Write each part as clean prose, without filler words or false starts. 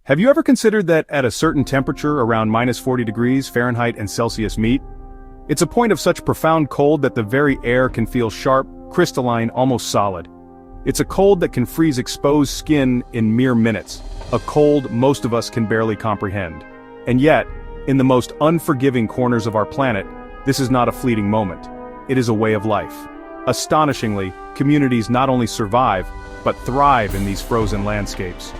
Have you ever considered that at a certain temperature around -40 degrees Fahrenheit and Celsius meet? It's a point of such profound cold that the very air can feel sharp, crystalline, almost solid. It's a cold that can freeze exposed skin in mere minutes, a cold most of us can barely comprehend. And yet, in the most unforgiving corners of our planet, this is not a fleeting moment. It is a way of life. Astonishingly, communities not only survive, but thrive in these frozen landscapes.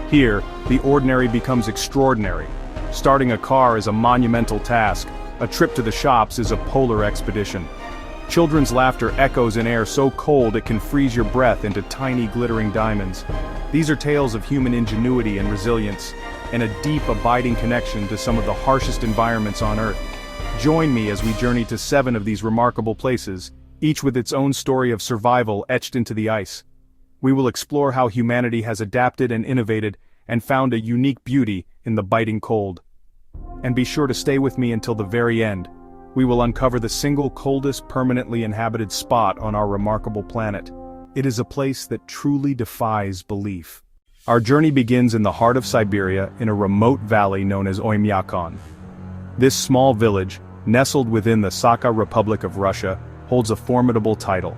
Here, the ordinary becomes extraordinary. Starting a car is a monumental task. A trip to the shops is a polar expedition. Children's laughter echoes in air so cold it can freeze your breath into tiny glittering diamonds. These are tales of human ingenuity and resilience, and a deep, abiding connection to some of the harshest environments on Earth. Join me as we journey to 7 of these remarkable places, each with its own story of survival etched into the ice. We will explore how humanity has adapted and innovated, and found a unique beauty in the biting cold. And be sure to stay with me until the very end. We will uncover the single coldest permanently inhabited spot on our remarkable planet. It is a place that truly defies belief. Our journey begins in the heart of Siberia in a remote valley known as Oymyakon. This small village, nestled within the Sakha Republic of Russia, holds a formidable title: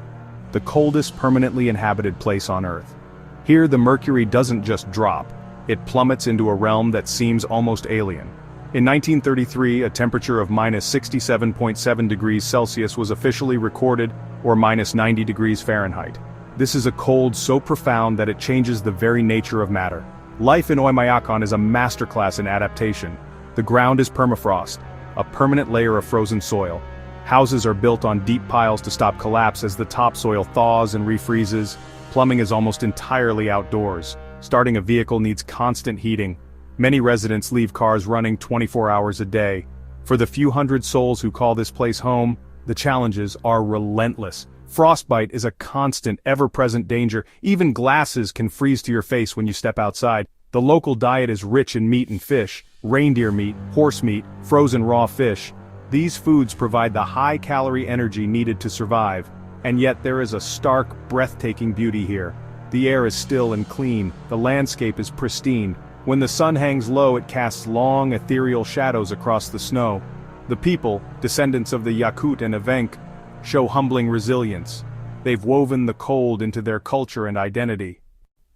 the coldest permanently inhabited place on Earth. Here the mercury doesn't just drop, it plummets into a realm that seems almost alien. In 1933, a temperature of -67.7 degrees Celsius was officially recorded, or -90 degrees Fahrenheit. This is a cold so profound that it changes the very nature of matter. Life in Oymyakon is a masterclass in adaptation. The ground is permafrost, a permanent layer of frozen soil. Houses are built on deep piles to stop collapse as the topsoil thaws and refreezes. Plumbing is almost entirely outdoors. Starting a vehicle needs constant heating. Many residents leave cars running 24 hours a day. For the few hundred souls who call this place home, the challenges are relentless. Frostbite is a constant, ever-present danger. Even glasses can freeze to your face when you step outside. The local diet is rich in meat and fish, reindeer meat, horse meat, frozen raw fish. These foods provide the high-calorie energy needed to survive, and yet there is a stark, breathtaking beauty here. The air is still and clean, the landscape is pristine. When the sun hangs low, it casts long, ethereal shadows across the snow. The people, descendants of the Yakut and Evenk, show humbling resilience. They've woven the cold into their culture and identity.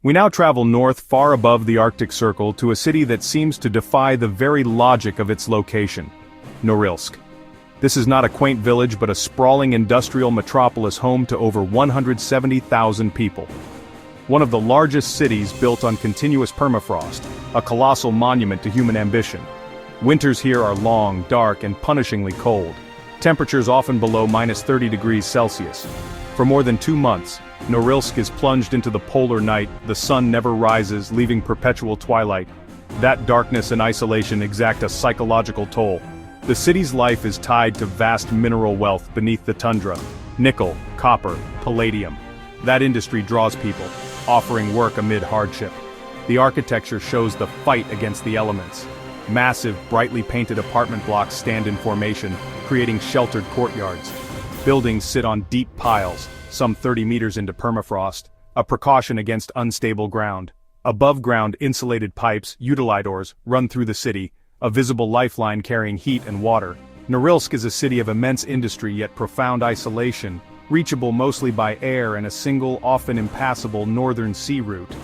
We now travel north far above the Arctic Circle to a city that seems to defy the very logic of its location: Norilsk. This is not a quaint village but a sprawling industrial metropolis home to over 170,000 people. One of the largest cities built on continuous permafrost, a colossal monument to human ambition. Winters here are long, dark, and punishingly cold. Temperatures often below -30 degrees Celsius. For more than 2 months, Norilsk is plunged into the polar night. The sun never rises, leaving perpetual twilight. That darkness and isolation exact a psychological toll. The city's life is tied to vast mineral wealth beneath the tundra: nickel, copper, palladium. That industry draws people, offering work amid hardship. The architecture shows the fight against the elements. Massive, brightly painted apartment blocks stand in formation, creating sheltered courtyards. Buildings sit on deep piles, some 30 meters into permafrost, a precaution against unstable ground. Above-ground insulated pipes, utilidors, run through the city, a visible lifeline carrying heat and water. Norilsk is a city of immense industry yet profound isolation, reachable mostly by air and a single, often impassable northern sea route.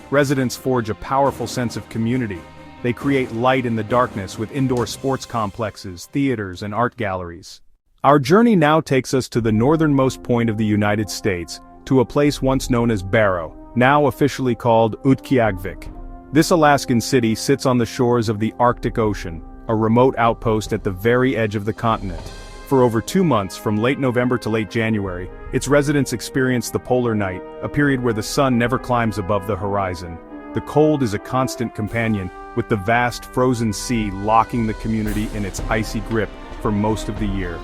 Residents forge a powerful sense of community. They create light in the darkness with indoor sports complexes, theaters, and art galleries. Our journey now takes us to the northernmost point of the United States, to a place once known as Barrow, now officially called Utqiagvik. This Alaskan city sits on the shores of the Arctic Ocean, a remote outpost at the very edge of the continent. For over 2 months, from late November to late January, its residents experience the polar night, a period where the sun never climbs above the horizon. The cold is a constant companion, with the vast frozen sea locking the community in its icy grip for most of the year.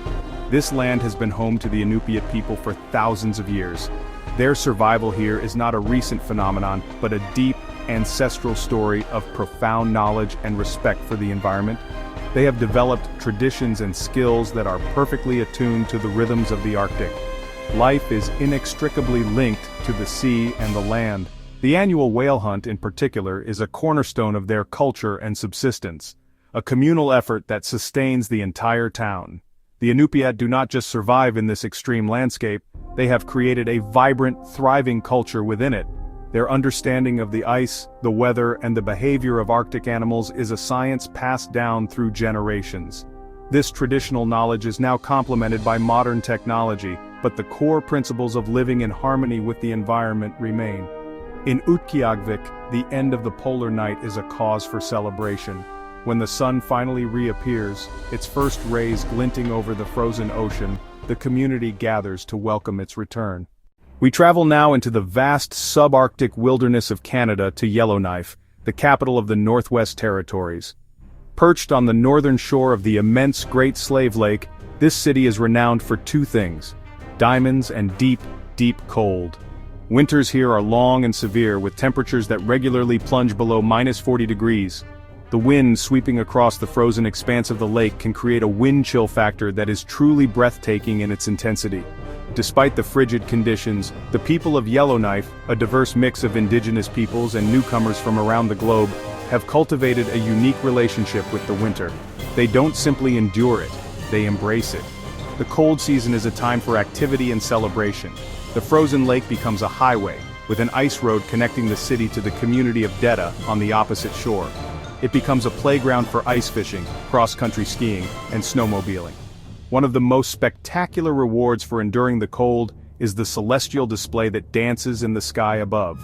This land has been home to the Inupiat people for thousands of years. Their survival here is not a recent phenomenon, but a deep, ancestral story of profound knowledge and respect for the environment. They have developed traditions and skills that are perfectly attuned to the rhythms of the Arctic. Life is inextricably linked to the sea and the land. The annual whale hunt in particular is a cornerstone of their culture and subsistence, a communal effort that sustains the entire town. The Inupiat do not just survive in this extreme landscape, they have created a vibrant, thriving culture within it. Their understanding of the ice, the weather, and the behavior of Arctic animals is a science passed down through generations. This traditional knowledge is now complemented by modern technology, but the core principles of living in harmony with the environment remain. In Utqiagvik, the end of the polar night is a cause for celebration. When the sun finally reappears, its first rays glinting over the frozen ocean, the community gathers to welcome its return. We travel now into the vast subarctic wilderness of Canada to Yellowknife, the capital of the Northwest Territories. Perched on the northern shore of the immense Great Slave Lake, this city is renowned for two things: diamonds and deep, deep cold. Winters here are long and severe, with temperatures that regularly plunge below -40 degrees. The wind sweeping across the frozen expanse of the lake can create a wind chill factor that is truly breathtaking in its intensity. Despite the frigid conditions, the people of Yellowknife, a diverse mix of indigenous peoples and newcomers from around the globe, have cultivated a unique relationship with the winter. They don't simply endure it, they embrace it. The cold season is a time for activity and celebration. The frozen lake becomes a highway, with an ice road connecting the city to the community of Detta on the opposite shore. It becomes a playground for ice fishing, cross-country skiing, and snowmobiling. One of the most spectacular rewards for enduring the cold is the celestial display that dances in the sky above.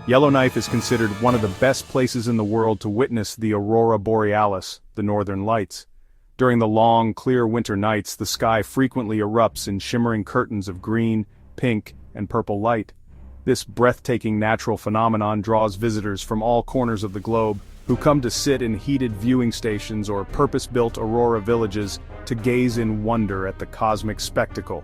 Yellowknife is considered one of the best places in the world to witness the aurora borealis, the northern lights. During the long, clear winter nights, the sky frequently erupts in shimmering curtains of green, pink, and purple light. This breathtaking natural phenomenon draws visitors from all corners of the globe, who come to sit in heated viewing stations or purpose-built aurora villages to gaze in wonder at the cosmic spectacle.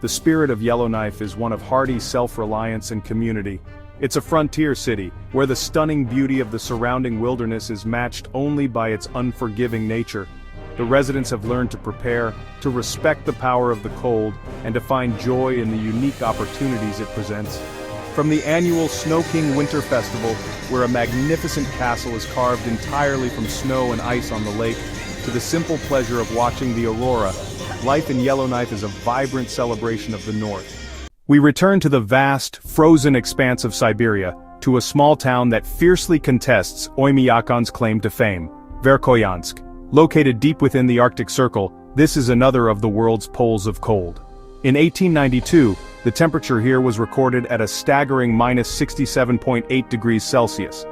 The spirit of Yellowknife is one of hardy self-reliance and community. It's a frontier city, where the stunning beauty of the surrounding wilderness is matched only by its unforgiving nature. The residents have learned to prepare, to respect the power of the cold, and to find joy in the unique opportunities it presents. From the annual Snow King Winter Festival, where a magnificent castle is carved entirely from snow and ice on the lake, to the simple pleasure of watching the aurora, life in Yellowknife is a vibrant celebration of the North. We return to the vast, frozen expanse of Siberia, to a small town that fiercely contests Oymyakon's claim to fame, Verkhoyansk. Located deep within the Arctic Circle, this is another of the world's poles of cold. In 1892, the temperature here was recorded at a staggering -67.8 degrees Celsius,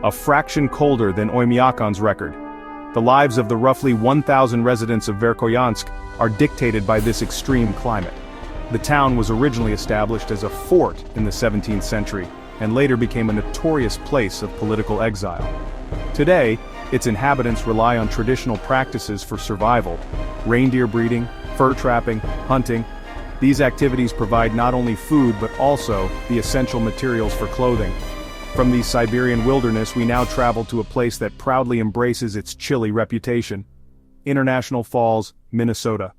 a fraction colder than Oymyakon's record. The lives of the roughly 1,000 residents of Verkhoyansk are dictated by this extreme climate. The town was originally established as a fort in the 17th century, and later became a notorious place of political exile. Today, its inhabitants rely on traditional practices for survival: reindeer breeding, fur trapping, hunting. These activities provide not only food but also the essential materials for clothing. From the Siberian wilderness, we now travel to a place that proudly embraces its chilly reputation: International Falls, Minnesota.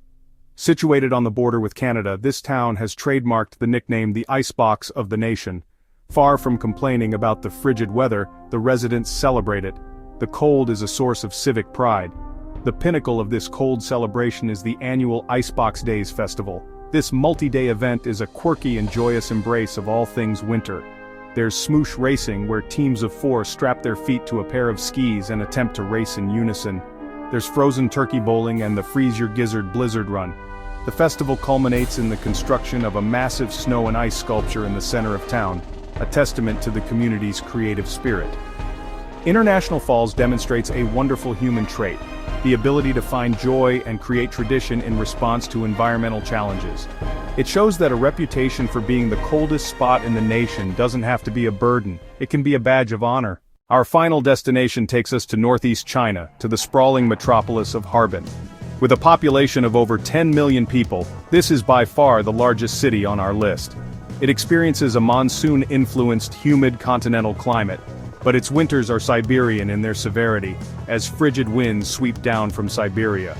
Situated on the border with Canada, this town has trademarked the nickname the Icebox of the nation. Far from complaining about the frigid weather, the residents celebrate it. The cold is a source of civic pride. The pinnacle of this cold celebration is the annual Icebox Days Festival. This multi-day event is a quirky and joyous embrace of all things winter. There's smoosh racing, where teams of 4 strap their feet to a pair of skis and attempt to race in unison. There's frozen turkey bowling and the Freeze Your Gizzard Blizzard Run. The festival culminates in the construction of a massive snow and ice sculpture in the center of town, a testament to the community's creative spirit. International Falls demonstrates a wonderful human trait: the ability to find joy and create tradition in response to environmental challenges. It shows that a reputation for being the coldest spot in the nation doesn't have to be a burden, it can be a badge of honor. Our final destination takes us to northeast China, to the sprawling metropolis of Harbin. With a population of over 10 million people, this is by far the largest city on our list. It experiences a monsoon-influenced, humid continental climate, but its winters are Siberian in their severity, as frigid winds sweep down from Siberia.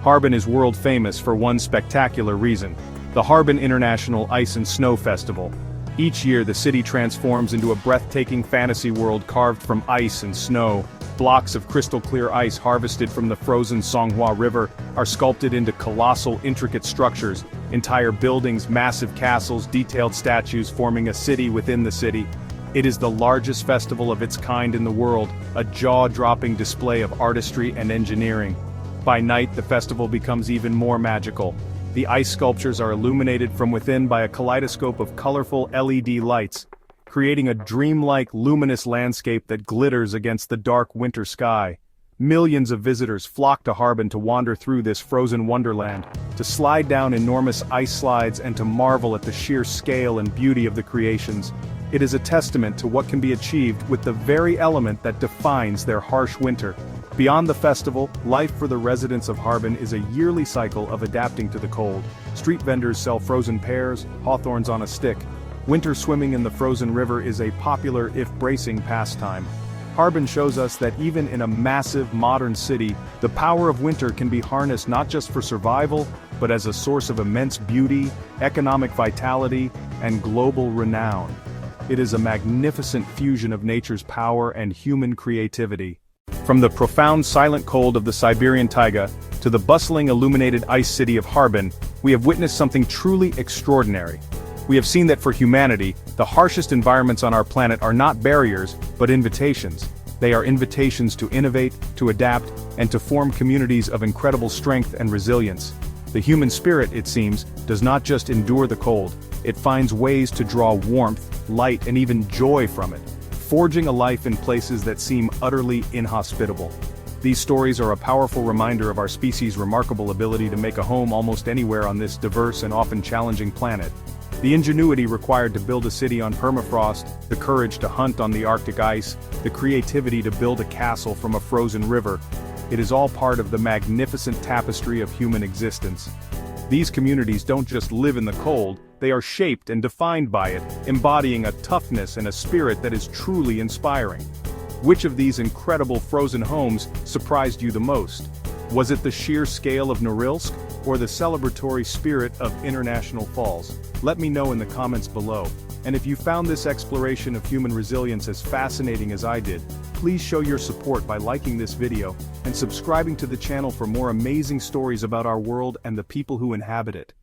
Harbin is world famous for one spectacular reason: the Harbin International Ice and Snow Festival. Each year the city transforms into a breathtaking fantasy world carved from ice and snow. Blocks of crystal-clear ice harvested from the frozen Songhua River are sculpted into colossal, intricate structures, entire buildings, massive castles, detailed statues forming a city within the city. It is the largest festival of its kind in the world, a jaw-dropping display of artistry and engineering. By night, the festival becomes even more magical. The ice sculptures are illuminated from within by a kaleidoscope of colorful LED lights, creating a dreamlike, luminous landscape that glitters against the dark winter sky. Millions of visitors flock to Harbin to wander through this frozen wonderland, to slide down enormous ice slides and to marvel at the sheer scale and beauty of the creations. It is a testament to what can be achieved with the very element that defines their harsh winter. Beyond the festival, life for the residents of Harbin is a yearly cycle of adapting to the cold. Street vendors sell frozen pears, hawthorns on a stick. Winter swimming in the frozen river is a popular, if bracing, pastime. Harbin shows us that even in a massive, modern city, the power of winter can be harnessed not just for survival, but as a source of immense beauty, economic vitality, and global renown. It is a magnificent fusion of nature's power and human creativity. From the profound silent cold of the Siberian taiga, to the bustling illuminated ice city of Harbin, we have witnessed something truly extraordinary. We have seen that for humanity, the harshest environments on our planet are not barriers, but invitations. They are invitations to innovate, to adapt, and to form communities of incredible strength and resilience. The human spirit, it seems, does not just endure the cold, it finds ways to draw warmth, light, and even joy from it, forging a life in places that seem utterly inhospitable. These stories are a powerful reminder of our species' remarkable ability to make a home almost anywhere on this diverse and often challenging planet. The ingenuity required to build a city on permafrost, the courage to hunt on the Arctic ice, the creativity to build a castle from a frozen river, it is all part of the magnificent tapestry of human existence. These communities don't just live in the cold, they are shaped and defined by it, embodying a toughness and a spirit that is truly inspiring. Which of these incredible frozen homes surprised you the most? Was it the sheer scale of Norilsk, or the celebratory spirit of International Falls? Let me know in the comments below. And if you found this exploration of human resilience as fascinating as I did, please show your support by liking this video and subscribing to the channel for more amazing stories about our world and the people who inhabit it.